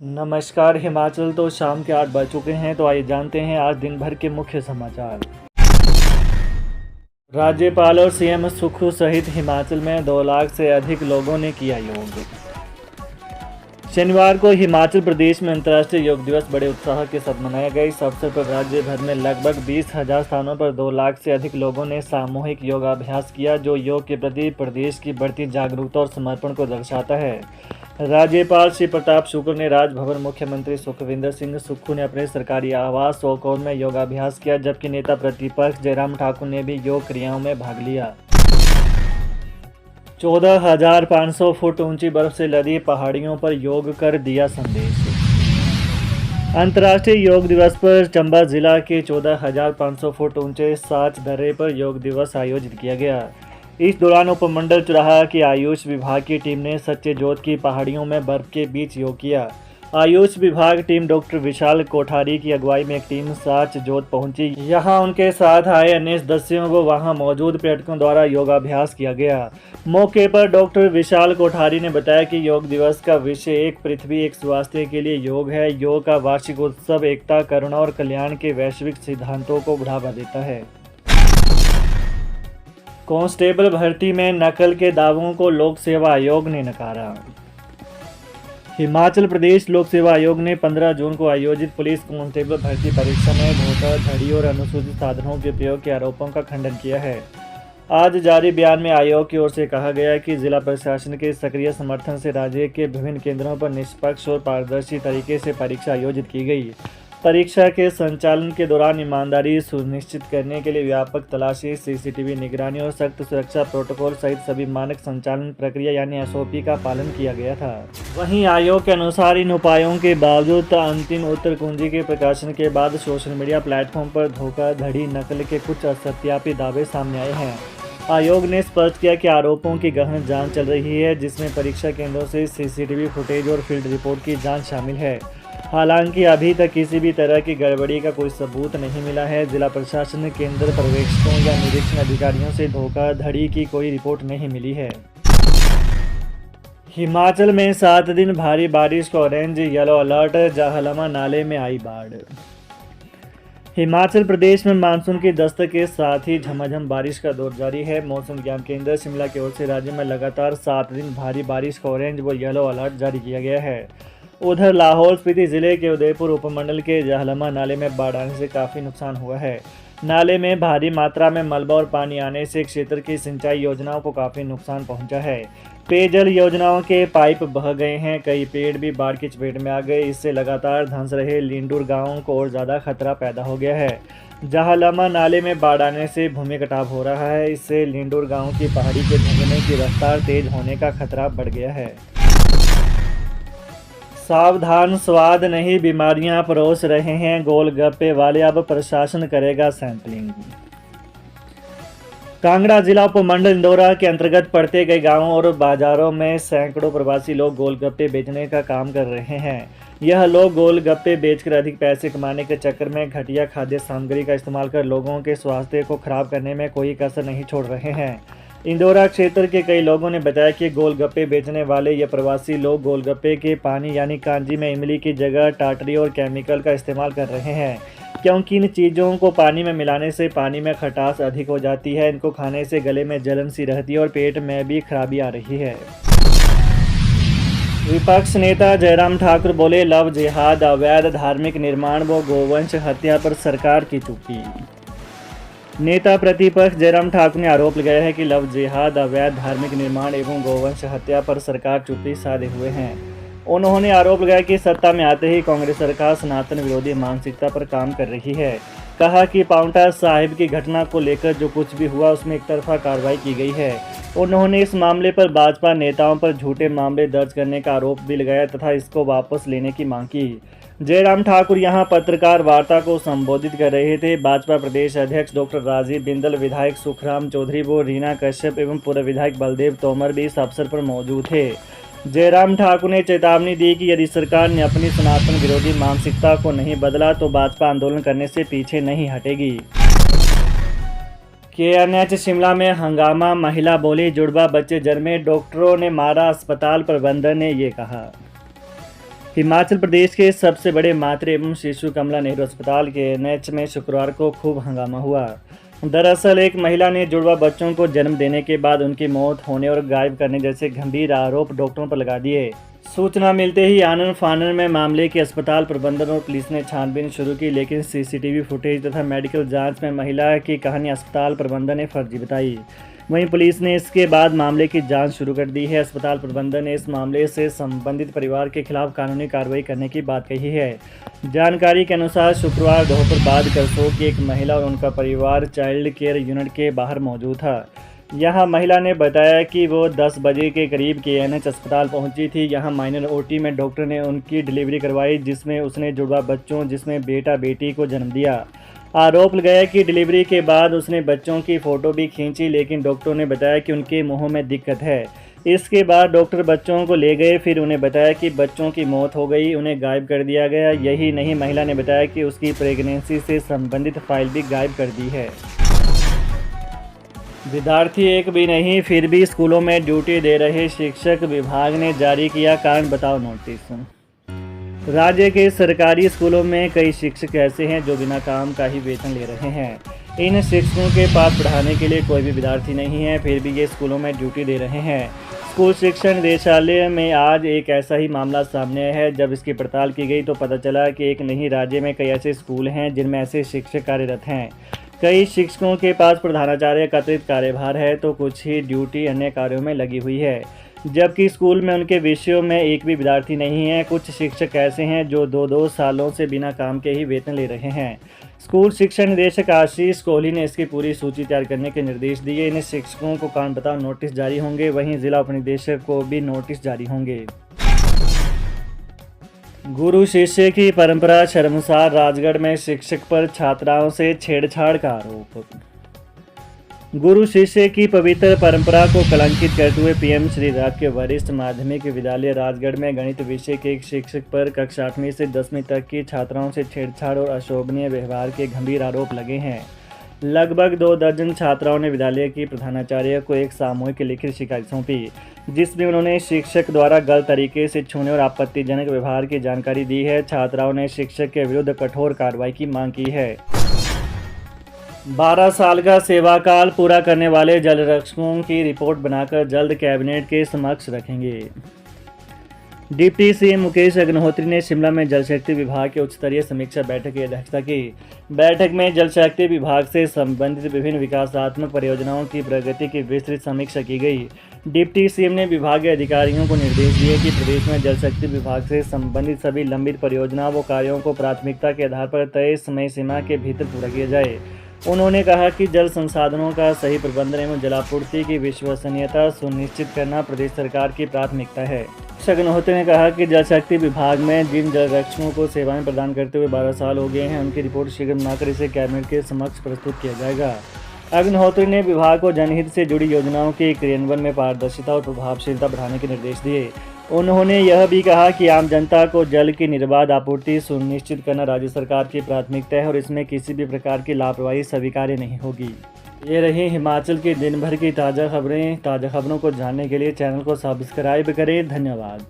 नमस्कार। हिमाचल तो शाम के 8 बज चुके हैं, तो आइए जानते हैं आज दिन भर के मुख्य समाचार। राज्यपाल और सीएम सुक्खू सहित हिमाचल में 2 लाख से अधिक लोगों ने किया योग। शनिवार को हिमाचल प्रदेश में अंतर्राष्ट्रीय योग दिवस बड़े उत्साह के साथ मनाया गया। इस अवसर पर राज्य भर में लगभग 20,000 स्थानों पर 2 लाख से अधिक लोगों ने सामूहिक योगाभ्यास किया, जो योग के प्रति प्रदेश की बढ़ती जागरूकता और समर्पण को दर्शाता है। राज्यपाल श्री प्रताप शुक्ल ने राजभवन, मुख्यमंत्री सुखविंदर सिंह सुक्खू ने अपने सरकारी आवास ओकओवर में योगाभ्यास किया, जबकि नेता प्रतिपक्ष जयराम ठाकुर ने भी योग क्रियाओं में भाग लिया। 14,500 फुट ऊंची बर्फ से लदी पहाड़ियों पर योग कर दिया संदेश। अंतर्राष्ट्रीय योग दिवस पर चंबा जिला के 14,500 फुट ऊंचे साच दर्रे पर योग दिवस आयोजित किया गया। इस दौरान उपमंडल चौराहा की आयुष विभाग की टीम ने सच्चे जोत की पहाड़ियों में बर्फ के बीच योग किया। आयुष विभाग टीम डॉक्टर विशाल कोठारी की अगुवाई में एक टीम साच जोत पहुंची। यहां उनके साथ आए अन्य सदस्यों को वहां मौजूद पर्यटकों द्वारा योगाभ्यास किया गया। मौके पर डॉक्टर विशाल कोठारी ने बताया कि योग दिवस का विषय एक पृथ्वी एक स्वास्थ्य के लिए योग है। योग का वार्षिक उत्सव एकता, करुणा और कल्याण के वैश्विक सिद्धांतों को बढ़ावा देता है। कांस्टेबल भर्ती में नकल के दावों को लोक सेवा आयोग ने नकारा। हिमाचल प्रदेश लोक सेवा आयोग ने 15 जून को आयोजित पुलिस कांस्टेबल भर्ती परीक्षा में धोखाधड़ी और अनुसूचित साधनों के प्रयोग के आरोपों का खंडन किया है। आज जारी बयान में आयोग की ओर से कहा गया कि जिला प्रशासन के सक्रिय समर्थन से राज्य के विभिन्न केंद्रों पर निष्पक्ष और पारदर्शी तरीके से परीक्षा आयोजित की गई। परीक्षा के संचालन के दौरान ईमानदारी सुनिश्चित करने के लिए व्यापक तलाशी, सीसीटीवी निगरानी और सख्त सुरक्षा प्रोटोकॉल सहित सभी मानक संचालन प्रक्रिया यानी एसओपी का पालन किया गया था। वहीं आयोग के अनुसार इन उपायों के बावजूद अंतिम उत्तर कुंजी के प्रकाशन के बाद सोशल मीडिया प्लेटफॉर्म पर धोखाधड़ी, नकल के कुछ असत्यापित दावे सामने आए हैं। आयोग ने स्पष्ट किया कि आरोपों की गहन जांच चल रही है, जिसमें परीक्षा केंद्रों से सीसीटीवी फुटेज और फील्ड रिपोर्ट की जांच शामिल है। हालांकि अभी तक किसी भी तरह की गड़बड़ी का कोई सबूत नहीं मिला है। जिला प्रशासन ने केंद्र पर्यवेक्षकों या निरीक्षण अधिकारियों से धोखाधड़ी की कोई रिपोर्ट नहीं मिली है। हिमाचल में 7 दिन भारी बारिश का ऑरेंज येलो अलर्ट, जाहलमा नाले में आई बाढ़। हिमाचल प्रदेश में मानसून की दस्तक के साथ ही झमाझम बारिश का दौर जारी है। मौसम विज्ञान केंद्र शिमला की ओर से राज्य में लगातार 7 दिन भारी बारिश का ऑरेंज व येलो अलर्ट जारी किया गया है। उधर लाहौल स्पीति जिले के उदयपुर उपमंडल के जाहलमा नाले में बाढ़ आने से काफ़ी नुकसान हुआ है। नाले में भारी मात्रा में मलबा और पानी आने से क्षेत्र की सिंचाई योजनाओं को काफ़ी नुकसान पहुंचा है। पेयजल योजनाओं के पाइप बह गए हैं, कई पेड़ भी बाढ़ की चपेट में आ गए। इससे लगातार धंस रहे लिंडूर गाँव को और ज़्यादा खतरा पैदा हो गया है। जाहलमा नाले में बाढ़ आने से भूमि कटाव हो रहा है। इससे लिंडूर गाँव की पहाड़ी के धंसने की रफ्तार तेज होने का खतरा बढ़ गया है। सावधान, स्वाद नहीं बीमारियां परोस रहे हैं गोलगप्पे वाले, अब प्रशासन करेगा सैंपलिंग। कांगड़ा जिला उपमंडल इंदौरा के अंतर्गत पड़ते कई गांवों और बाजारों में सैकड़ों प्रवासी लोग गोलगप्पे बेचने का काम कर रहे हैं। यह लोग गोलगप्पे बेचकर अधिक पैसे कमाने के चक्कर में घटिया खाद्य सामग्री का इस्तेमाल कर लोगों के स्वास्थ्य को खराब करने में कोई कसर नहीं छोड़ रहे हैं। इंदौरा क्षेत्र के कई लोगों ने बताया कि गोलगप्पे बेचने वाले ये प्रवासी लोग गोलगप्पे के पानी यानी कांजी में इमली की जगह टाटरी और केमिकल का इस्तेमाल कर रहे हैं, क्योंकि इन चीज़ों को पानी में मिलाने से पानी में खटास अधिक हो जाती है। इनको खाने से गले में जलन सी रहती है और पेट में भी खराबी आ रही है। विपक्ष नेता जयराम ठाकुर बोले, लव जिहाद, अवैध धार्मिक निर्माण व गोवंश हत्या पर सरकार की चुप्पी। नेता प्रतिपक्ष जयराम ठाकुर ने आरोप लगाया है कि लव जिहाद, अवैध धार्मिक निर्माण एवं गोवंश हत्या पर सरकार चुप्पी साधे हुए हैं। उन्होंने आरोप लगाया कि सत्ता में आते ही कांग्रेस सरकार सनातन विरोधी मानसिकता पर काम कर रही है। कहा कि पांवटा साहिब की घटना को लेकर जो कुछ भी हुआ उसमें एक तरफा कार्रवाई की गई है। उन्होंने इस मामले पर भाजपा नेताओं पर झूठे मामले दर्ज करने का आरोप भी लगाया तथा इसको वापस लेने की मांग की। जयराम ठाकुर यहां पत्रकार वार्ता को संबोधित कर रहे थे। भाजपा प्रदेश अध्यक्ष डॉक्टर राजीव बिंदल, विधायक सुखराम चौधरी व रीना कश्यप एवं पूर्व विधायक बलदेव तोमर भी इस अवसर पर मौजूद थे। जयराम ठाकुर ने चेतावनी दी कि यदि सरकार ने अपनी सनातन विरोधी मानसिकता को नहीं बदला तो भाजपा आंदोलन करने से पीछे नहीं हटेगी। केएनएच शिमला में हंगामा, महिला बोली जुड़वा बच्चे जन्मे, डॉक्टरों ने मारा, अस्पताल प्रबंधन ने ये कहा। हिमाचल प्रदेश के सबसे बड़े मातृ एवं शिशु कमला नेहरू अस्पताल के एनएच में शुक्रवार को खूब हंगामा हुआ। दरअसल एक महिला ने जुड़वा बच्चों को जन्म देने के बाद उनकी मौत होने और गायब करने जैसे गंभीर आरोप डॉक्टरों पर लगा दिए। सूचना मिलते ही आनन फानन में मामले की अस्पताल प्रबंधन और पुलिस ने छानबीन शुरू की, लेकिन सीसीटीवी फुटेज तथा मेडिकल जांच में महिला की कहानी अस्पताल प्रबंधन ने फर्जी बताई। वहीं पुलिस ने इसके बाद मामले की जांच शुरू कर दी है। अस्पताल प्रबंधन ने इस मामले से संबंधित परिवार के खिलाफ कानूनी कार्रवाई करने की बात कही है। जानकारी के अनुसार शुक्रवार दोपहर बाद करसोग की एक महिला और उनका परिवार चाइल्ड केयर यूनिट के बाहर मौजूद था। यहां महिला ने बताया कि वो 10 बजे के करीब KNH अस्पताल पहुंची थी। यहां माइनर OT में डॉक्टर ने उनकी डिलीवरी करवाई, जिसमें उसने जुड़वा बच्चों जिसमें बेटा बेटी को जन्म दिया। आरोप लगाया कि डिलीवरी के बाद उसने बच्चों की फ़ोटो भी खींची, लेकिन डॉक्टरों ने बताया कि उनके मुंह में दिक्कत है। इसके बाद डॉक्टर बच्चों को ले गए, फिर उन्हें बताया कि बच्चों की मौत हो गई, उन्हें गायब कर दिया गया। यही नहीं, महिला ने बताया कि उसकी प्रेगनेंसी से संबंधित फाइल भी गायब कर दी है। विद्यार्थी एक भी नहीं, फिर भी स्कूलों में ड्यूटी दे रहे शिक्षक, विभाग ने जारी किया कारण बताओ नोटिस। राज्य के सरकारी स्कूलों में कई शिक्षक ऐसे हैं जो बिना काम का ही वेतन ले रहे हैं। इन शिक्षकों के पास पढ़ाने के लिए कोई भी विद्यार्थी नहीं है, फिर भी ये स्कूलों में ड्यूटी दे रहे हैं। स्कूल शिक्षा निदेशालय में आज एक ऐसा ही मामला सामने आया है। जब इसकी पड़ताल की गई तो पता चला कि एक नहीं, राज्य में कई ऐसे स्कूल हैं जिनमें ऐसे शिक्षक कार्यरत हैं। कई शिक्षकों के पास प्रधानाचार्य का अतिरिक्त कार्यभार है तो कुछ ही ड्यूटी अन्य कार्यों में लगी हुई है, जबकि स्कूल में उनके विषयों में एक भी विद्यार्थी नहीं है। कुछ शिक्षक ऐसे हैं जो 2-2 सालों से बिना काम के ही वेतन ले रहे हैं। स्कूल शिक्षा निदेशक आशीष कोहली ने इसकी पूरी सूची तैयार करने के निर्देश दिए। इन शिक्षकों को कारण बताओ नोटिस जारी होंगे, वहीं जिला उपनिदेशक को भी नोटिस जारी होंगे। गुरु शिष्य की परंपरा शर्मसार, राजगढ़ में शिक्षक पर छात्राओं से छेड़छाड़ का आरोप। गुरु शिष्य की पवित्र परंपरा को कलंकित करते हुए PM श्री राजकीय वरिष्ठ माध्यमिक विद्यालय राजगढ़ में गणित विषय के एक शिक्षक पर कक्षा 8वीं से 10वीं तक की छात्राओं से छेड़छाड़ और अशोभनीय व्यवहार के गंभीर आरोप लगे हैं। लगभग 2 दर्जन छात्राओं ने विद्यालय की प्रधानाचार्य को एक सामूहिक लिखित शिकायत सौंपी, जिसमें उन्होंने शिक्षक द्वारा गलत तरीके से छूने और आपत्तिजनक व्यवहार की जानकारी दी है। छात्राओं ने शिक्षक के विरुद्ध कठोर कार्रवाई की मांग की है। 12 साल का सेवाकाल पूरा करने वाले जल रक्षकों की रिपोर्ट बनाकर जल्द कैबिनेट के समक्ष रखेंगे। डिप्टी CM मुकेश अग्निहोत्री ने शिमला में जल शक्ति विभाग के उच्च स्तरीय समीक्षा बैठक की अध्यक्षता की। बैठक में जल शक्ति विभाग से संबंधित विभिन्न विकासात्मक परियोजनाओं की प्रगति की विस्तृत समीक्षा की गई। डिप्टी CM ने विभागीय अधिकारियों को निर्देश दिए कि प्रदेश में जल शक्ति विभाग से संबंधित सभी लंबित परियोजनाओं व कार्यों को प्राथमिकता के आधार पर तय समय सीमा के भीतर पूरा किया जाए। उन्होंने कहा कि जल संसाधनों का सही प्रबंधन एवं जलापूर्ति की विश्वसनीयता सुनिश्चित करना प्रदेश सरकार की प्राथमिकता है। अग्निहोत्री ने कहा कि जल शक्ति विभाग में जिन जल रक्षकों को सेवाएं प्रदान करते हुए 12 साल हो गए हैं, उनकी रिपोर्ट शीघ्र बनाकर इसे कैबिनेट के समक्ष प्रस्तुत किया जाएगा। अग्निहोत्री ने विभाग को जनहित से जुड़ी योजनाओं के क्रियान्वयन में पारदर्शिता और प्रभावशीलता बढ़ाने के निर्देश दिए। उन्होंने यह भी कहा कि आम जनता को जल की निर्बाध आपूर्ति सुनिश्चित करना राज्य सरकार की प्राथमिकता है और इसमें किसी भी प्रकार की लापरवाही स्वीकार्य नहीं होगी। ये रही हिमाचल की दिन भर की ताज़ा खबरें। ताज़ा खबरों को जानने के लिए चैनल को सब्सक्राइब करें। धन्यवाद।